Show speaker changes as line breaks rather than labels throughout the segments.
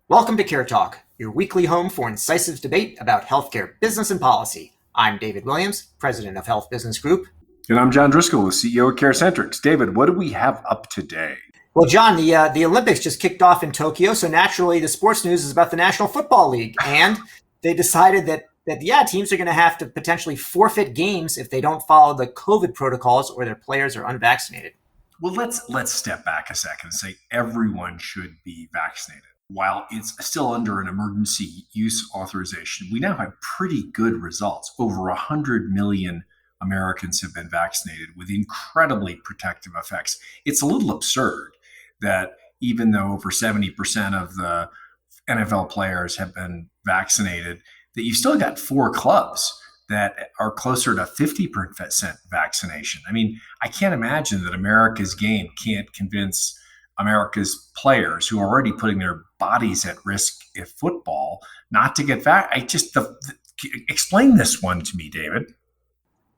Welcome to CareTalk, your weekly home for incisive debate about healthcare business and policy. I'm David Williams, president of Health Business Group.
And I'm John Driscoll, the CEO of CareCentrics. David, what do we have up today?
Well, John, the Olympics just kicked off in Tokyo, so naturally the sports news is about the National Football League. And they decided that teams are going to have to potentially forfeit games if they don't follow the COVID protocols or their players are unvaccinated.
Well, let's step back a second and say everyone should be vaccinated. While it's still under an emergency use authorization, we now have pretty good results. Over 100 million Americans have been vaccinated with incredibly protective effects. It's a little absurd that even though over 70% of the NFL players have been vaccinated, that you've still got four clubs that are closer to 50% vaccination. I mean, I can't imagine that America's game can't convince America's players who are already putting their bodies at risk in football not to get explain this one to me, David.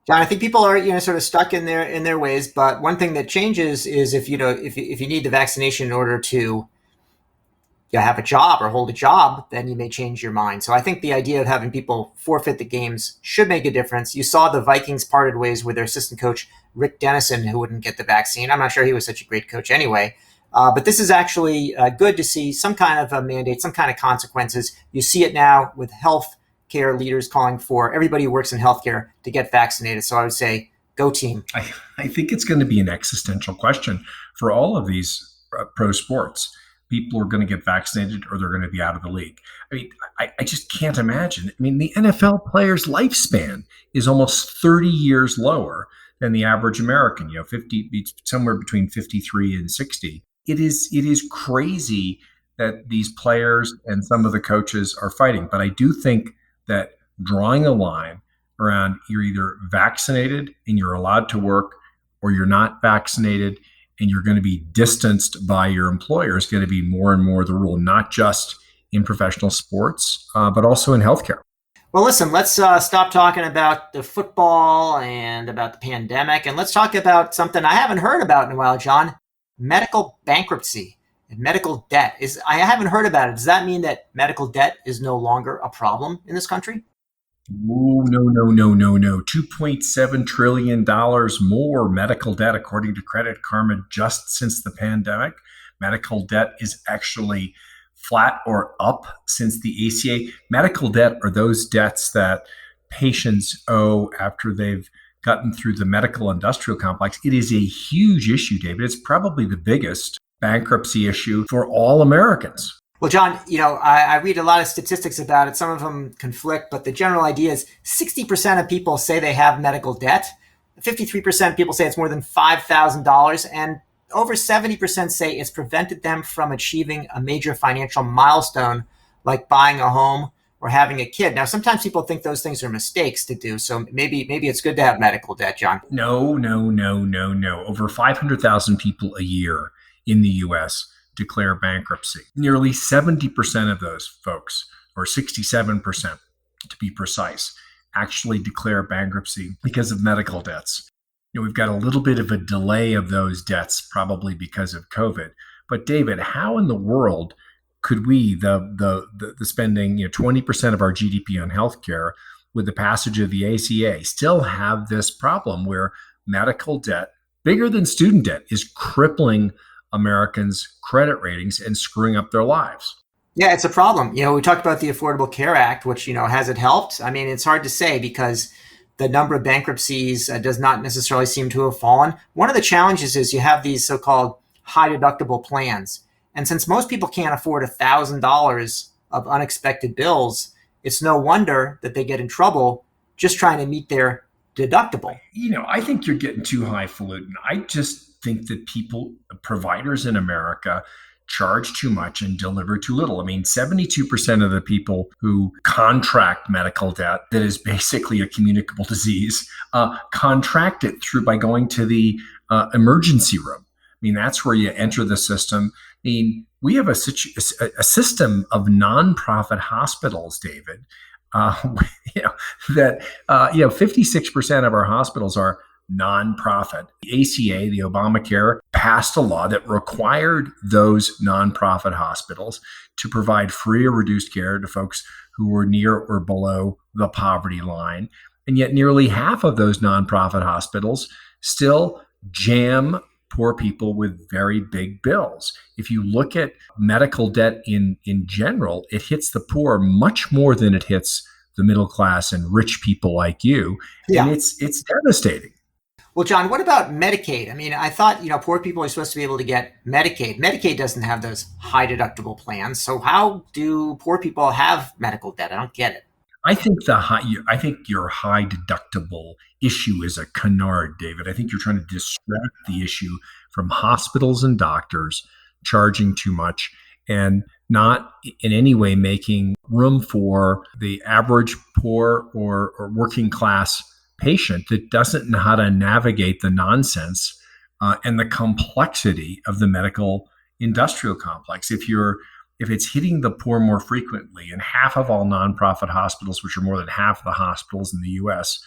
John, I think people are sort of stuck in their ways, but one thing that changes is if you need the vaccination in order to have a job or hold a job, then you may change your mind. So I think the idea of having people forfeit the games should make a difference. You saw the Vikings parted ways with their assistant coach, Rick Dennison, who wouldn't get the vaccine. I'm not sure he was such a great coach anyway. But this is actually good to see some kind of a mandate, some kind of consequences. You see it now with health care leaders calling for everybody who works in healthcare to get vaccinated. So I would say, go team.
I think it's going to be an existential question for all of these pro sports. People are going to get vaccinated or they're going to be out of the league. I mean, I just can't imagine. I mean, the NFL player's lifespan is almost 30 years lower than the average American, 50, somewhere between 53 and 60. It is crazy that these players and some of the coaches are fighting. But I do think that drawing a line around you're either vaccinated and you're allowed to work or you're not vaccinated and you're going to be distanced by your employer is going to be more and more the rule, not just in professional sports, but also in healthcare.
Well, listen, let's stop talking about the football and about the pandemic, and let's talk about something I haven't heard about in a while, John. Medical bankruptcy and medical debt. I haven't heard about it. Does that mean that medical debt is no longer a problem in this country?
Oh, no. $2.7 trillion more medical debt, according to Credit Karma, just since the pandemic. Medical debt is actually flat or up since the ACA. Medical debt are those debts that patients owe after they've gotten through the medical industrial complex. It is a huge issue, David. It's probably the biggest bankruptcy issue for all Americans.
Well, John, I read a lot of statistics about it. Some of them conflict, but the general idea is 60% of people say they have medical debt. 53% of people say it's more than $5,000, and over 70% say it's prevented them from achieving a major financial milestone like buying a home or having a kid. Now, sometimes people think those things are mistakes to do. So maybe it's good to have medical debt, John.
No. Over 500,000 people a year in the U.S. declare bankruptcy. Nearly 70% of those folks, or 67% to be precise, actually declare bankruptcy because of medical debts. We've got a little bit of a delay of those debts, probably because of COVID. But David, how in the world could we, the spending 20% of our GDP on healthcare with the passage of the ACA, still have this problem where medical debt, bigger than student debt, is crippling Americans' credit ratings and screwing up their lives?
Yeah, it's a problem. We talked about the Affordable Care Act, which, has it helped? I mean, it's hard to say because the number of bankruptcies does not necessarily seem to have fallen. One of the challenges is you have these so-called high deductible plans. And since most people can't afford $1,000 of unexpected bills, it's no wonder that they get in trouble just trying to meet their deductible.
I think you're getting too highfalutin. I just think that providers in America charge too much and deliver too little. I mean, 72% of the people who contract medical debt, that is basically a communicable disease, contract it by going to the emergency room. I mean, that's where you enter the system. I mean, we have a system of nonprofit hospitals, David, that 56% of our hospitals are nonprofit. The ACA, the Obamacare, passed a law that required those nonprofit hospitals to provide free or reduced care to folks who were near or below the poverty line. And yet nearly half of those nonprofit hospitals still jam poor people with very big bills. If you look at medical debt in general, it hits the poor much more than it hits the middle class and rich people like you. And
Yeah.
it's devastating.
Well, John, what about Medicaid? I mean, I thought, poor people are supposed to be able to get Medicaid. Medicaid doesn't have those high deductible plans. So how do poor people have medical debt? I don't get it.
I think your high deductible issue is a canard, David. I think you're trying to distract the issue from hospitals and doctors charging too much and not in any way making room for the average poor or working class patient that doesn't know how to navigate the nonsense and the complexity of the medical industrial complex. If it's hitting the poor more frequently, and half of all nonprofit hospitals, which are more than half of the hospitals in the US,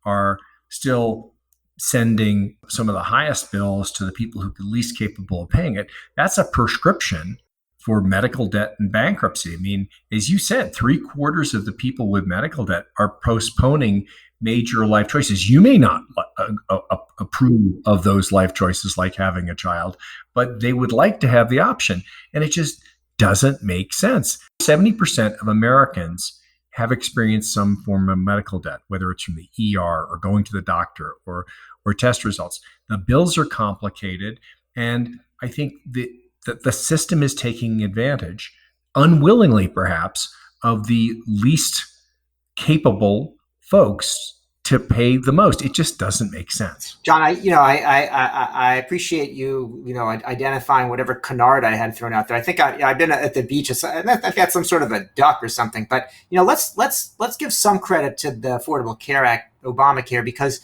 are still sending some of the highest bills to the people who are least capable of paying it, that's a prescription for medical debt and bankruptcy. I mean, as you said, 3/4 of the people with medical debt are postponing major life choices. You may not approve of those life choices like having a child, but they would like to have the option. And it just doesn't make sense. 70% of Americans have experienced some form of medical debt, whether it's from the ER or going to the doctor or test results. The bills are complicated, and I think the system is taking advantage, unwillingly perhaps, of the least capable folks to pay the most. It just doesn't make sense.
John, I appreciate you, identifying whatever canard I had thrown out there. I think I've been at the beach. I've got some sort of a duck or something. But let's give some credit to the Affordable Care Act, Obamacare, because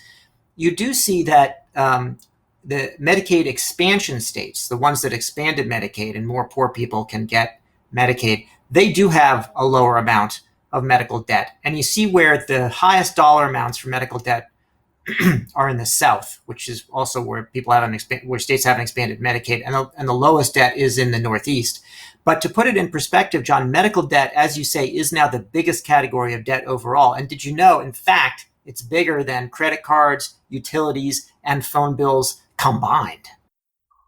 you do see that the Medicaid expansion states, the ones that expanded Medicaid and more poor people can get Medicaid, they do have a lower amount of medical debt. And you see where the highest dollar amounts for medical debt are in the South, which is also where where states haven't expanded Medicaid, and the lowest debt is in the Northeast. But to put it in perspective, John, medical debt, as you say, is now the biggest category of debt overall. And did you know, in fact, it's bigger than credit cards, utilities, and phone bills combined?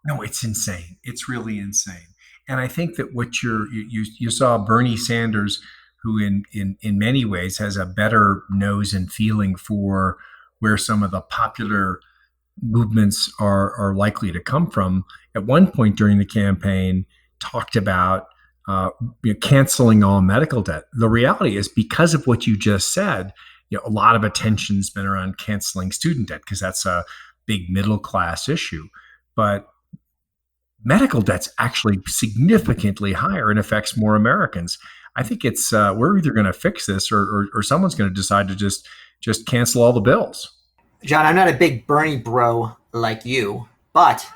No, it's insane. It's really insane. And I think that what you saw Bernie Sanders, who in many ways has a better nose and feeling for where some of the popular movements are likely to come from, at one point during the campaign talked about canceling all medical debt. The reality is, because of what you just said, a lot of attention's been around canceling student debt because that's a big middle class issue. But medical debt's actually significantly higher and affects more Americans. I think it's we're either going to fix this or someone's going to decide to just cancel all the bills.
John, I'm not a big Bernie bro like you, but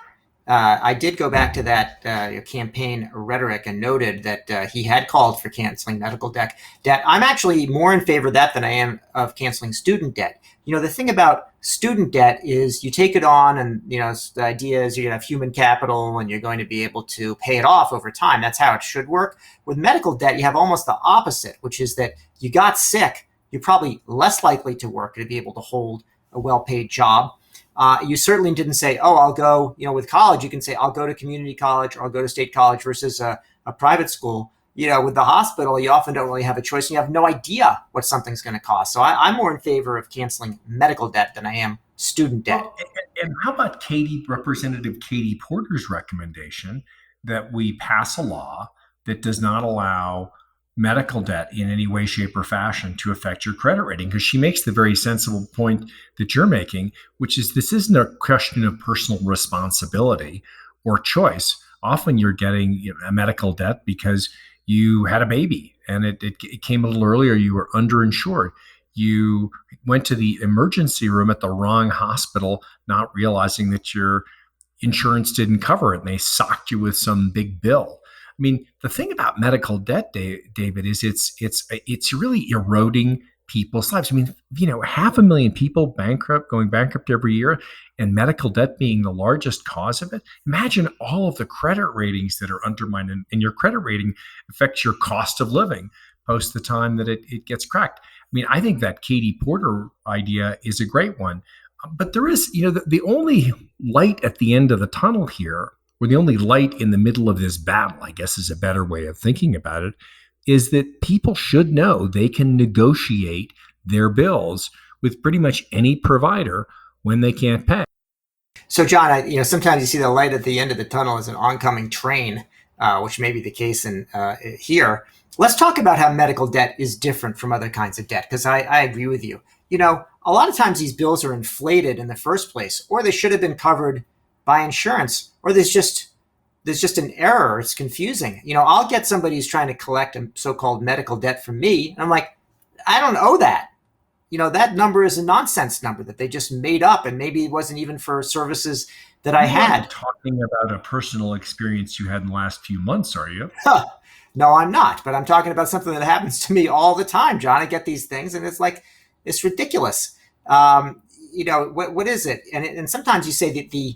I did go back to that campaign rhetoric and noted that he had called for canceling medical debt. I'm actually more in favor of that than I am of canceling student debt. The thing about student debt is you take it on, and the idea is you're going to have human capital and you're going to be able to pay it off over time. That's how it should work. With medical debt, you have almost the opposite, which is that you got sick, you're probably less likely to work to be able to hold a well-paid job. You certainly didn't say, oh, I'll go, with college, you can say, I'll go to community college or I'll go to state college versus a private school. With the hospital, you often don't really have a choice. And you have no idea what something's going to cost. So I'm more in favor of canceling medical debt than I am student debt.
Well, and how about Representative Katie Porter's recommendation that we pass a law that does not allow medical debt in any way, shape, or fashion to affect your credit rating? Because she makes the very sensible point that you're making, which is this isn't a question of personal responsibility or choice. Often you're getting a medical debt because you had a baby and it came a little earlier, you were underinsured. You went to the emergency room at the wrong hospital, not realizing that your insurance didn't cover it, and they socked you with some big bill. I mean, the thing about medical debt, David, is it's really eroding
people's lives. I mean, 500,000 people going bankrupt every year, and medical debt being the largest cause of it. Imagine all of the credit ratings that are undermined, and your credit rating affects your cost of living post the time that it gets cracked. I mean, I think that Katie Porter idea is a great one. But there is, the only light at the end of the tunnel here, or the only light in the middle of this battle, I guess is a better way of thinking about it, is that people should know they can negotiate their bills with pretty much any provider when they can't pay.
So, John, sometimes you see the light at the end of the tunnel as an oncoming train, which may be the case in here. Let's talk about how medical debt is different from other kinds of debt, because I agree with you. A lot of times these bills are inflated in the first place, or they should have been covered by insurance, or there's just an error. It's confusing. I'll get somebody who's trying to collect a so-called medical debt from me, and I'm like, I don't owe that. That number is a nonsense number that they just made up, and maybe it wasn't even for services that I had.
You're talking about a personal experience you had in the last few months, are you?
No, I'm not. But I'm talking about something that happens to me all the time, John. I get these things, and it's like, it's ridiculous. What is it? And sometimes you say that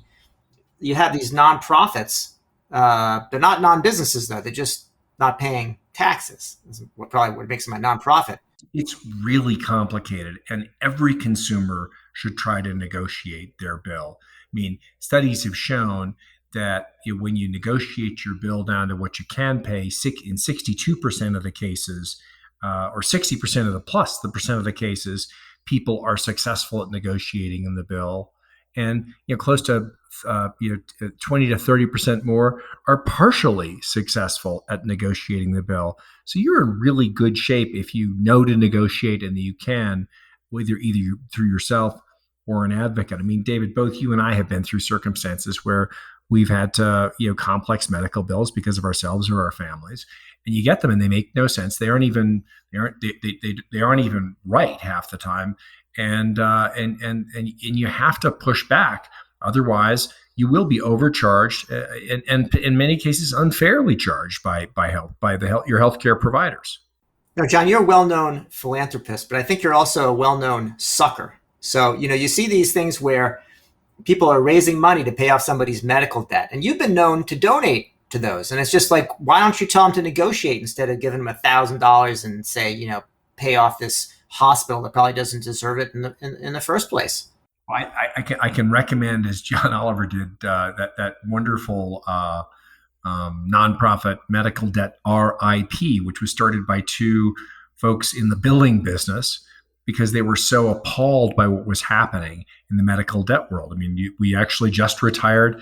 you have these nonprofits. They're not non-businesses, though. They're just not paying taxes. That's what makes them a nonprofit.
It's really complicated, and every consumer should try to negotiate their bill. I mean, studies have shown that when you negotiate your bill down to what you can pay, in 62% of the cases, or 60% of the percent of the cases, people are successful at negotiating in the bill. And close to 20 to 30% more are partially successful at negotiating the bill. So you're in really good shape if you know to negotiate and that you can, either through yourself or an advocate. I mean, David, both you and I have been through circumstances where we've had to, complex medical bills because of ourselves or our families, and you get them and they make no sense. They aren't even right half the time. And you have to push back. Otherwise, you will be overcharged and in many cases unfairly charged by your healthcare providers.
Now, John, you're a well-known philanthropist, but I think you're also a well-known sucker. So, you see these things where people are raising money to pay off somebody's medical debt, and you've been known to donate to those. And it's just like, why don't you tell them to negotiate instead of giving them $1,000 and say, pay off this hospital that probably doesn't deserve it in the first place?
I can recommend, as John Oliver did, that wonderful nonprofit Medical Debt RIP, which was started by two folks in the billing business because they were so appalled by what was happening in the medical debt world. I mean, we actually just retired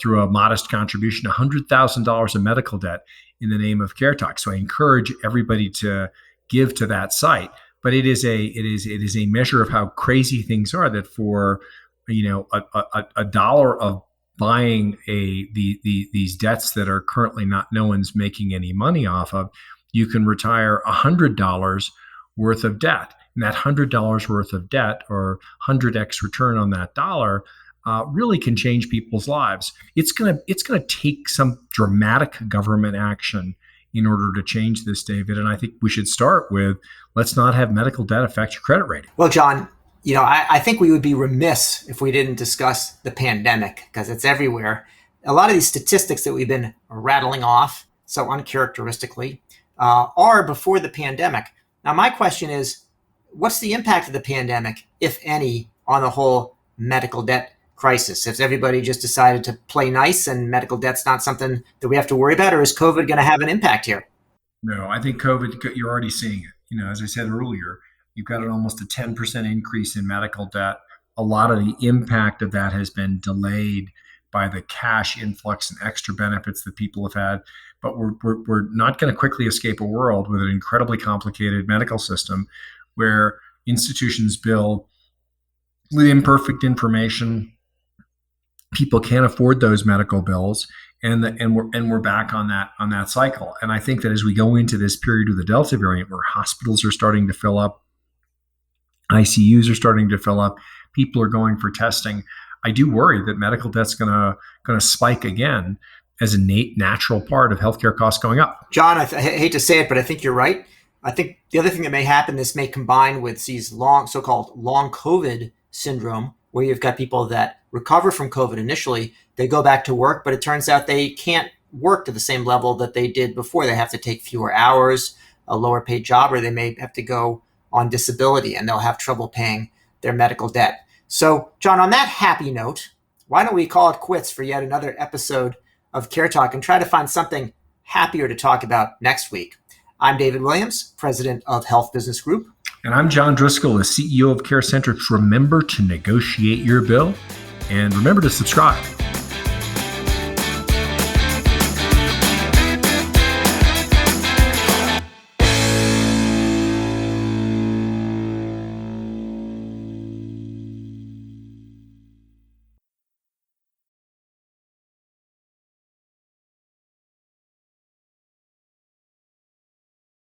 through a modest contribution, $100,000 of medical debt in the name of CareTalk. So I encourage everybody to give to that site. But it is a measure of how crazy things are, that for a dollar of buying these debts that are currently no one's making any money off of, you can retire $100 worth of debt. And that $100 worth of debt, or 100x return on that dollar, really can change people's lives. It's gonna take some dramatic government action in order to change this, David. And I think we should start with, let's not have medical debt affect your credit rating.
Well, John, I think we would be remiss if we didn't discuss the pandemic, because it's everywhere. A lot of these statistics that we've been rattling off so uncharacteristically are before the pandemic. Now, my question is, what's the impact of the pandemic, if any, on the whole medical debt crisis? Has everybody just decided to play nice and medical debt's not something that we have to worry about, or is COVID going to have an impact here?
No, I think COVID, you're already seeing it. As I said earlier, you've got almost a 10% increase in medical debt. A lot of the impact of that has been delayed by the cash influx and extra benefits that people have had. But we're not going to quickly escape a world with an incredibly complicated medical system where institutions bill with imperfect information. People can't afford those medical bills, and we're back on that cycle. And I think that as we go into this period of the Delta variant, where hospitals are starting to fill up, ICUs are starting to fill up, people are going for testing, I do worry that medical debt's going to spike again as a natural part of healthcare costs going up.
John, I hate to say it, but I think you're right. I think the other thing that may happen, this may combine with these so-called long COVID syndrome, where you've got people that recover from COVID initially, they go back to work, but it turns out they can't work to the same level that they did before. They have to take fewer hours, a lower paid job, or they may have to go on disability and they'll have trouble paying their medical debt. So, John, on that happy note, why don't we call it quits for yet another episode of CareTalk and try to find something happier to talk about next week. I'm David Williams, president of Health Business Group.
And I'm John Driscoll, the CEO of CareCentrix. Remember to negotiate your bill and remember to subscribe.